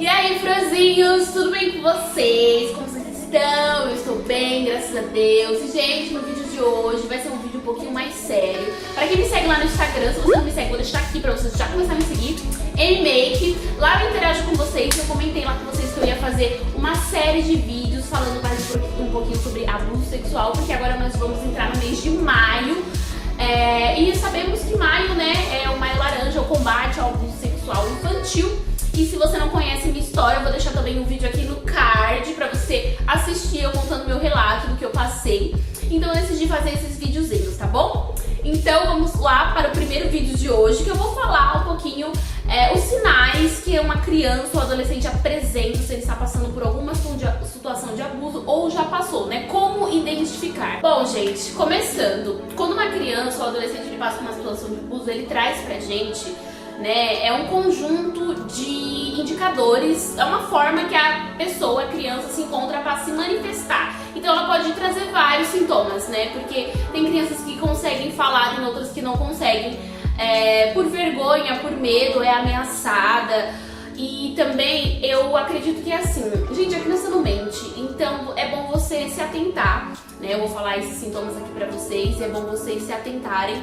E aí, franzinhos, tudo bem com vocês? Como vocês estão? Eu estou bem, graças a Deus. E, gente, no vídeo de hoje vai ser um vídeo um pouquinho mais sério. Pra quem me segue lá no Instagram, se você não me segue, vou deixar aqui pra vocês já começarem a me seguir. N-Make, lá eu interajo com vocês. Eu comentei lá com vocês que eu ia fazer uma série de vídeos falando mais um pouquinho sobre abuso sexual, porque agora nós vamos entrar no mês de maio. E sabemos que maio, né, é o Maio Laranja, o combate ao abuso sexual infantil. E se você não conhece minha história, eu vou deixar também um vídeo aqui no card pra você assistir eu contando meu relato do que eu passei. Então eu decidi fazer esses videozinhos, tá bom? Então vamos lá para o primeiro vídeo de hoje, que eu vou falar um pouquinho os sinais que uma criança ou adolescente apresenta se ele está passando por alguma situação de abuso ou já passou, né? Como identificar? Bom, gente, começando, quando uma criança ou adolescente ele passa por uma situação de abuso, ele traz pra gente, né, é um conjunto de indicadores, é uma forma que a pessoa, a criança, se encontra para se manifestar. Então ela pode trazer vários sintomas, né, porque tem crianças que conseguem falar, tem outras que não conseguem, por vergonha, por medo, é ameaçada. E também eu acredito que é assim, gente, a criança não mente, então é bom você se atentar, né, eu vou falar esses sintomas aqui pra vocês, é bom vocês se atentarem.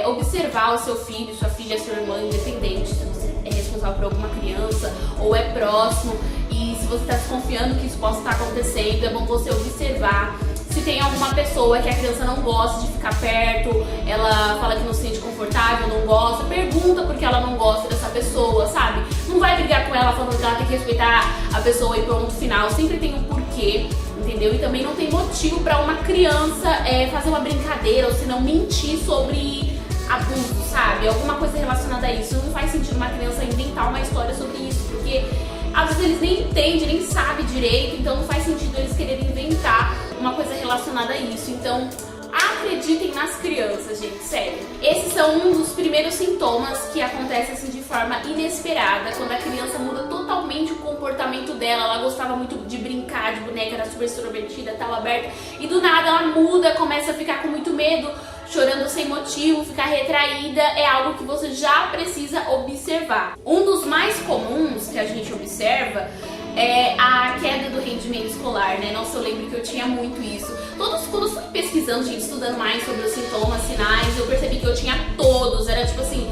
Observar o seu filho, sua filha, sua irmã, independente se você é responsável por alguma criança ou é próximo, e se você está desconfiando que isso possa estar acontecendo, é bom você observar. Se tem alguma pessoa que a criança não gosta de ficar perto, ela fala que não se sente confortável, não gosta, pergunta por que ela não gosta dessa pessoa, sabe? Não vai brigar com ela falando que ela tem que respeitar a pessoa e pronto, final. Sempre tem um porquê, entendeu? E também não tem motivo pra uma criança fazer uma brincadeira ou se não mentir sobre abuso, sabe? Alguma coisa relacionada a isso. Não faz sentido uma criança inventar uma história sobre isso, porque às vezes eles nem entendem, nem sabem direito, então não faz sentido eles quererem inventar uma coisa relacionada a isso. Então, acreditem nas crianças, gente, sério. Esses são um dos primeiros sintomas que acontecem assim de forma inesperada, quando a criança muda totalmente o comportamento dela. Ela gostava muito de brincar de boneca, era super extrovertida, tal, aberta, e do nada ela muda, começa a ficar com muito medo, chorando sem motivo, ficar retraída. É algo que você já precisa observar. Um dos mais comuns que a gente observa é a queda do rendimento escolar, né? Nossa, eu lembro que eu tinha muito isso. Quando eu fui pesquisando, gente, estudando mais sobre os sintomas, sinais, eu percebi que eu tinha todos. Era tipo assim,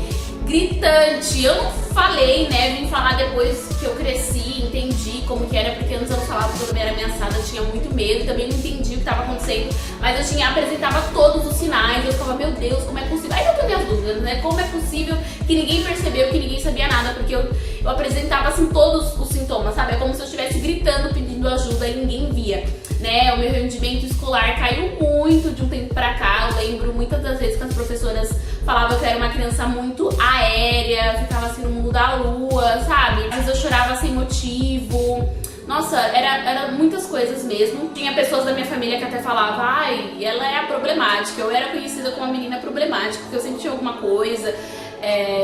gritante. Eu não falei, né? Vim falar depois que eu cresci, entendi como que era, porque antes eu não falava porque eu também era ameaçada, eu tinha muito medo, também não entendi o que estava acontecendo, mas eu apresentava todos os sinais, eu ficava, meu Deus, como é possível? Aí eu tenho minhas dúvidas, né? Como é possível que ninguém percebeu, que ninguém sabia nada, porque eu apresentava assim todos os sintomas, sabe? É como se eu estivesse gritando, pedindo ajuda e ninguém via, né? O meu rendimento escolar caiu muito de um tempo pra cá. Eu lembro muitas das vezes que as professoras falavam que eu era uma criança muito aérea, ficava assim no mundo da lua, sabe? Às vezes eu chorava sem motivo. Nossa, era muitas coisas mesmo. Tinha pessoas da minha família que até falavam, ai, ela é a problemática. Eu era conhecida como a menina problemática, porque eu sempre tinha alguma coisa.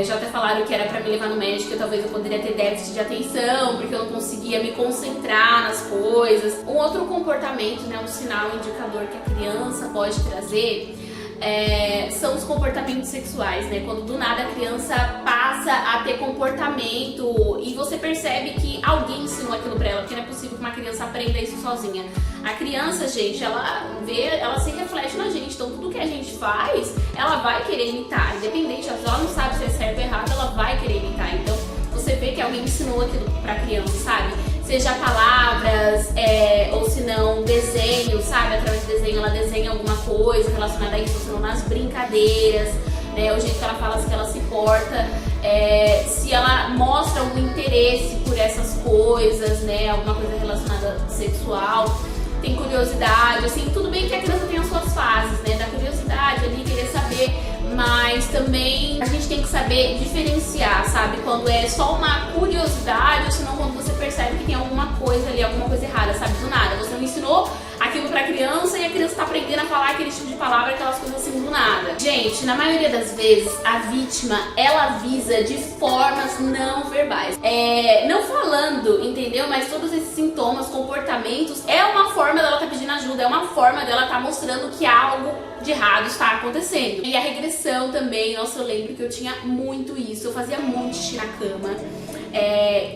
Já até falaram que era pra me levar no médico, que talvez eu poderia ter déficit de atenção, porque eu não conseguia me concentrar nas coisas. Um outro comportamento, né, um sinal, um indicador que a criança pode trazer são os comportamentos sexuais, né? Quando do nada a criança passa a ter comportamento e você percebe que alguém ensinou aquilo pra ela, porque não é possível que uma criança aprenda isso sozinha. A criança, gente, ela se reflete na gente, então tudo que a gente faz, ela vai querer imitar, independente, se ela não sabe se é certo ou errado, ela vai querer imitar. Então você vê que alguém ensinou aquilo pra criança, sabe? Seja palavras, ou se não desenho, sabe? Através de desenho ela desenha alguma coisa relacionada a isso, ou se não nas brincadeiras, né? O jeito que ela fala, que ela se porta, se ela mostra algum interesse por essas coisas, né? Alguma coisa relacionada sexual, tem curiosidade, assim, tudo bem que a criança tem as suas fases, né? Da curiosidade ali, querer saber, mas também a gente tem que saber diferenciar, sabe? Quando é só uma curiosidade, ou senão quando você percebe que tem alguma coisa ali, alguma coisa errada, sabe? Do nada, você não ensinou aquilo pra criança e a criança tá aprendendo a falar aquele tipo de palavra, aquelas coisas assim do nada. Gente, na maioria das vezes, a vítima, ela avisa de formas não verbais. Não falando, entendeu? Mas todos esses sintomas, comportamentos, é uma forma dela tá pedindo ajuda, é uma forma dela tá mostrando que algo de errado está acontecendo. E a regressão também, nossa, eu lembro que eu tinha muito isso, eu fazia muito xixi na cama.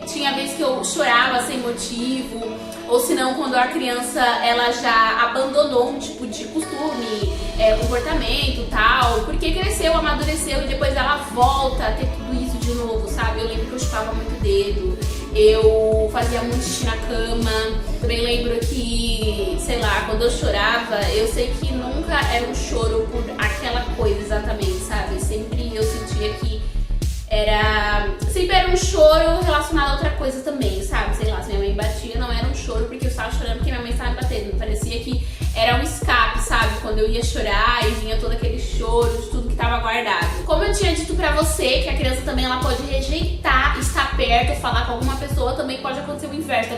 Tinha vezes que eu chorava sem motivo, ou se não, quando a criança ela já abandonou um tipo de costume, comportamento e tal, porque cresceu, amadureceu e depois ela volta a ter tudo isso de novo, sabe? Eu lembro que eu chupava muito dedo, eu fazia muito xixi na cama. Também lembro que, sei lá, quando eu chorava, eu sei que nunca era um choro por aquela coisa exatamente, sabe? Sempre eu sentia que sempre era um choro relacionado a outra coisa também, sabe? Sei lá, se minha mãe batia, não era um choro porque eu estava chorando porque minha mãe estava me batendo. Parecia que era um escape, sabe? Quando eu ia chorar e vinha todo aquele choro de tudo que estava guardado. Como eu tinha dito pra você, que a criança também ela pode rejeitar estar perto, falar com alguma pessoa, também pode acontecer o inverso,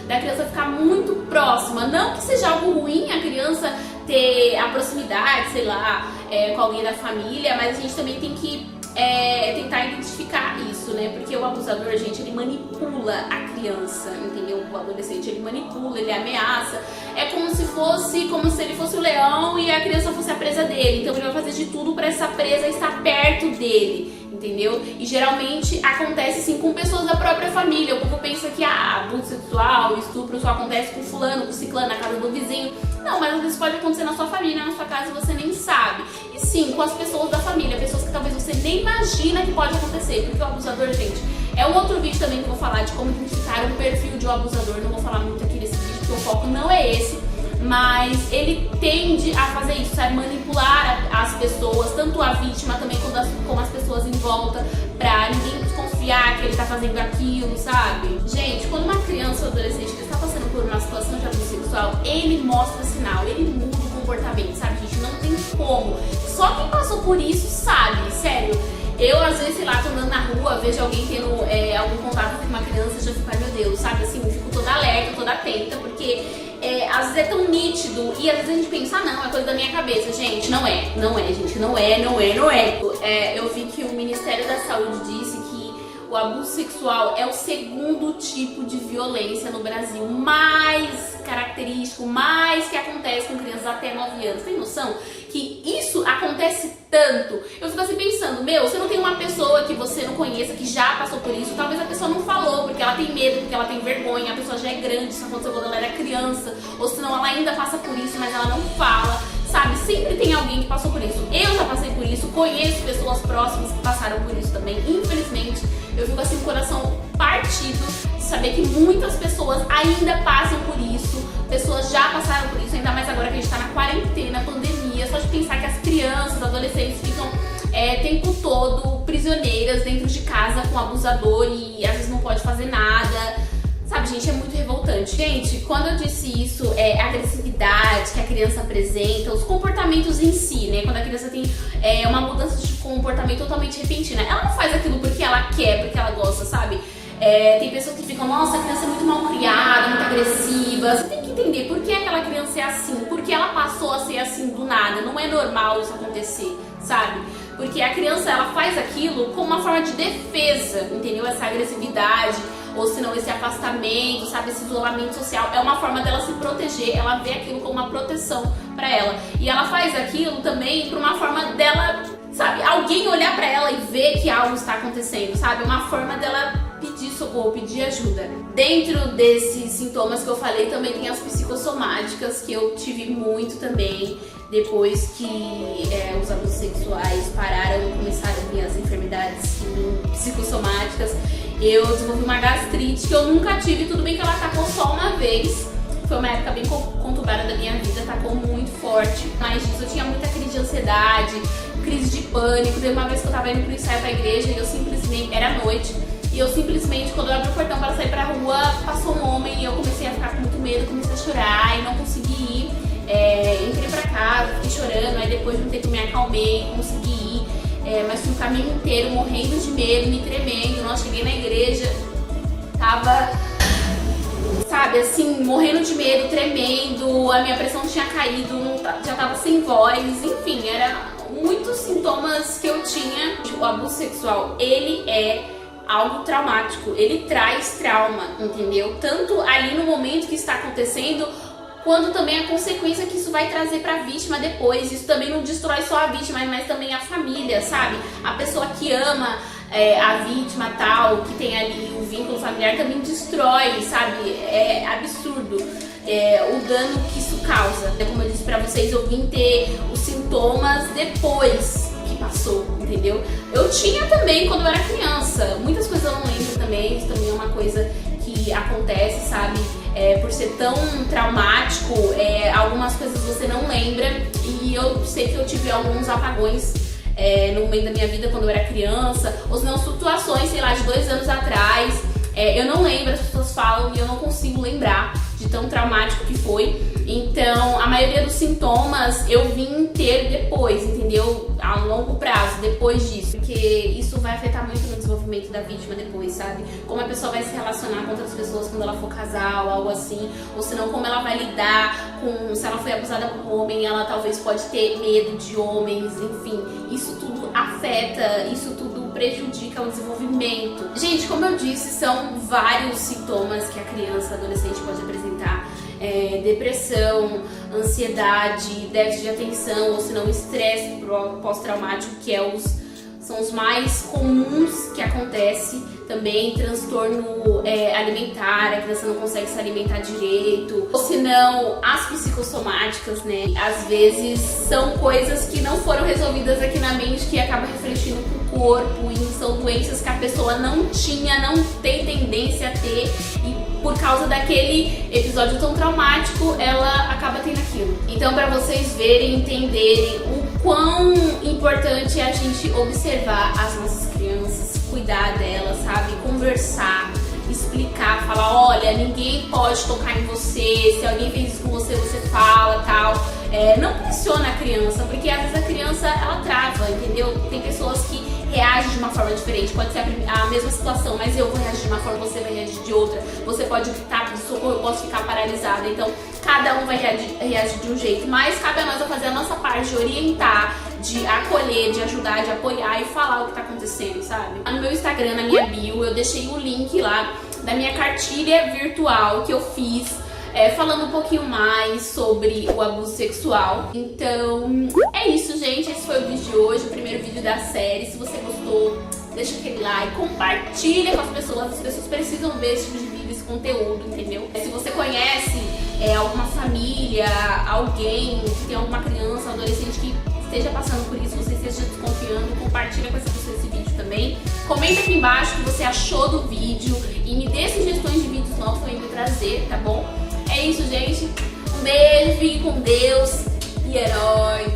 da criança ficar muito próxima. Não que seja algo ruim a criança ter a proximidade, sei lá, com alguém da família, mas a gente também tem que tentar identificar isso, né? Porque o abusador, gente, ele manipula a criança, entendeu? O adolescente, ele manipula, ele ameaça. É como se ele fosse o leão e a criança fosse a presa dele. Então ele vai fazer de tudo pra essa presa estar perto dele, entendeu? E geralmente acontece sim com pessoas da própria família. O povo pensa que abuso sexual, estupro só acontece com fulano, com ciclano, na casa do vizinho. Não, mas às vezes pode acontecer na sua família, na sua casa, e você nem sabe. E sim, com as pessoas da família, pessoas que talvez você nem imagina que pode acontecer. Porque o abusador, gente, é um outro vídeo também que eu vou falar de como identificar o perfil de um abusador. Não vou falar muito aqui nesse vídeo, porque o foco não é esse. Mas ele tende a fazer isso, sabe? Manipular as pessoas, tanto a vítima também como as pessoas em volta, pra ninguém desconfiar que ele tá fazendo aquilo, sabe? Gente, quando uma criança ou adolescente está passando por uma situação de abuso sexual, ele mostra sinal, ele muda o comportamento, sabe, gente? Não tem como. Só quem passou por isso sabe, sério. Eu, às vezes, sei lá, tô andando na rua, vejo alguém tendo algum contato com uma criança, já fico, ai meu Deus, sabe? Assim, eu fico toda alerta, toda atenta, porque às vezes é tão nítido e às vezes a gente pensa, não, é coisa da minha cabeça. Gente, não é, gente, não é. Eu vi que o Ministério da Saúde disse que o abuso sexual é o segundo tipo de violência no Brasil, mais característico, mais que acontece com crianças até 9 anos. Tem noção que isso acontece tanto? Eu fico assim pensando, você não tem uma pessoa que você não conheça que já passou por isso? Talvez a pessoa não falou porque ela tem medo, porque ela tem vergonha, a pessoa já é grande, isso aconteceu quando ela era criança, ou senão ela ainda passa por isso, mas ela não fala, sabe? Sempre tem alguém que passou por isso. Eu já passei por isso, conheço pessoas próximas que passaram por isso também, infelizmente. Eu fico assim com o coração partido de saber que muitas pessoas ainda passam por isso, pessoas já passaram por isso, ainda mais agora que a gente tá na quarentena, pandemia. Só de pensar que as crianças, adolescentes ficam o tempo todo prisioneiras dentro de casa com o abusador e às vezes não pode fazer nada. Sabe, gente, é muito revoltante. Gente, quando eu disse isso, a agressividade que a criança apresenta, os comportamentos em si, né? Quando a criança tem uma mudança de comportamento totalmente repentina. Ela não faz aquilo porque ela quer, porque ela gosta, sabe? Tem pessoas que ficam, nossa, a criança é muito mal criada, muito agressiva. Você tem que entender por que aquela criança é assim, porque ela passou a ser assim do nada. Não é normal isso acontecer, sabe? Porque a criança, ela faz aquilo como uma forma de defesa, entendeu? Essa agressividade, ou se não esse afastamento, sabe, esse isolamento social, é uma forma dela se proteger, ela vê aquilo como uma proteção pra ela. E ela faz aquilo também por uma forma dela, sabe, alguém olhar pra ela e ver que algo está acontecendo, sabe, uma forma dela pedir socorro, pedir ajuda. Dentro desses sintomas que eu falei, também tem as psicossomáticas, que eu tive muito também, depois que os abusos sexuais pararam e começaram a vir as enfermidades psicossomáticas. Eu desenvolvi uma gastrite que eu nunca tive, tudo bem que ela atacou só uma vez. Foi uma época bem conturbada da minha vida, atacou muito forte. Mas disso eu tinha muita crise de ansiedade, crise de pânico. Teve uma vez que eu tava indo pro ensaio pra igreja e eu simplesmente, era noite, e eu simplesmente, quando eu abri o portão para sair pra rua, passou um homem e eu comecei a ficar com muito medo, comecei a chorar e não consegui ir. Entrei pra casa, fiquei chorando, aí depois de um tempo me acalmei, consegui ir. Mas fui o caminho inteiro morrendo de medo, me tremendo. Nossa, cheguei na igreja, tava, sabe, assim, morrendo de medo, tremendo, a minha pressão tinha caído, já tava sem voz, enfim, era muitos sintomas que eu tinha. O abuso sexual, ele é algo traumático, ele traz trauma, entendeu? Tanto ali no momento que está acontecendo, quanto também a consequência que isso vai trazer pra vítima depois. Isso também não destrói só a vítima, mas também a família, sabe? A pessoa que ama a vítima tal, que tem ali o vínculo familiar também destrói, sabe? É absurdo o dano que isso causa. Como eu disse pra vocês, eu vim ter os sintomas depois que passou, entendeu? Eu tinha também quando eu era criança. Muitas coisas eu não lembro também, isso também é uma coisa que acontece, sabe? Por ser tão traumático, algumas coisas você não lembra. E eu sei que eu tive alguns apagões no meio da minha vida quando eu era criança, ou não, situações, sei lá, de 2 anos atrás. Eu não lembro, as pessoas falam e eu não consigo lembrar de tão traumático que foi. Então, a maioria dos sintomas eu vim ter depois, entendeu? A longo prazo, depois disso. Porque isso vai afetar muito no desenvolvimento da vítima depois, sabe? Como a pessoa vai se relacionar com outras pessoas quando ela for casal, algo assim. Ou senão, como ela vai lidar com... Se ela foi abusada por um homem, ela talvez pode ter medo de homens, enfim. Isso tudo afeta, isso tudo prejudica o desenvolvimento. Gente, como eu disse, são vários sintomas que a criança, adolescente pode apresentar. Depressão, ansiedade, déficit de atenção, ou se não, estresse pós-traumático, que são os mais comuns que acontece. Também transtorno alimentar, a criança não consegue se alimentar direito, ou se não, as psicossomáticas, né? Às vezes são coisas que não foram resolvidas aqui na mente, que acaba refletindo pro corpo, e são doenças que a pessoa não tem tendência a ter, e por causa daquele episódio tão traumático, ela acaba tendo aquilo. Então, para vocês verem, entenderem o quão importante é a gente observar as nossas crianças, cuidar delas, sabe? Conversar, explicar, falar, olha, ninguém pode tocar em você, se alguém fez isso com você, você fala, tal. Não pressiona a criança, porque às vezes a criança, ela trava, entendeu? Tem pessoas que reagem de uma forma diferente, pode ser a mesma situação, mas eu vou reagir de uma forma, você vai reagir de outra, você pode gritar de socorro, eu posso ficar paralisada, então cada um vai reagir de um jeito, mas cabe a nós a fazer a nossa parte de orientar, de acolher, de ajudar, de apoiar e falar o que tá acontecendo, sabe? No meu Instagram, na minha bio, eu deixei o link lá da minha cartilha virtual que eu fiz, falando um pouquinho mais sobre o abuso sexual. Então, é isso, gente. Esse foi o vídeo de hoje, o primeiro vídeo da série. Se você gostou, deixa aquele like, compartilha com as pessoas precisam ver esse tipo de vídeo, esse conteúdo, entendeu? Se você conhece alguma família, alguém que tem alguma criança, adolescente que esteja passando por isso, você esteja desconfiando, compartilha com essa pessoa esse vídeo também. Comenta aqui embaixo o que você achou do vídeo e me dê sugestões de vídeos novos pra eu trazer, tá bom? É isso, gente. Um beijo, fique com Deus e herói.